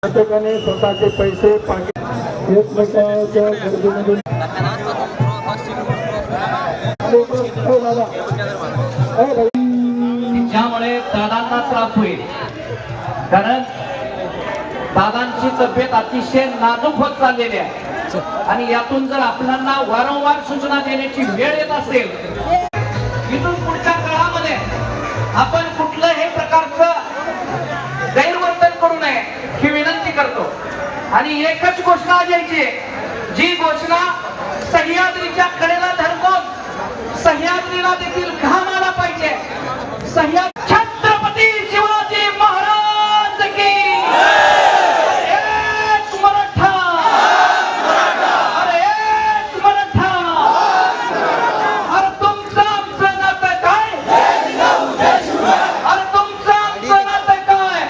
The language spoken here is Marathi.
प्रत्येकाने स्वतःचे पैसे पाकिट एकमेकांच्या गरजेमधून ज्यामुळे दादांना त्रास होईल, कारण दादांची तब्येत अतिशय नाजूक होत चाललेली आहे आणि यातून जर आपल्याला वारंवार सूचना देण्याची वेळ येत असेल, इथून पुढच्या काळामध्ये आपण कुठल्याही प्रकारचं गैरवर्तन करू नये ही विनंती करतो। आणि एकच घोषणा द्यायची, जी घोषणा सह्याद्रीच्या कडेला धरतो, सह्याद्रीला देखील घाम आला पाहिजे। छत्रपती शिवाजी महाराज की एक मराठा, अरे एक मराठा, अरे तुमचं आमचं नातं काय, अरे तुमचं आमचं नातं काय।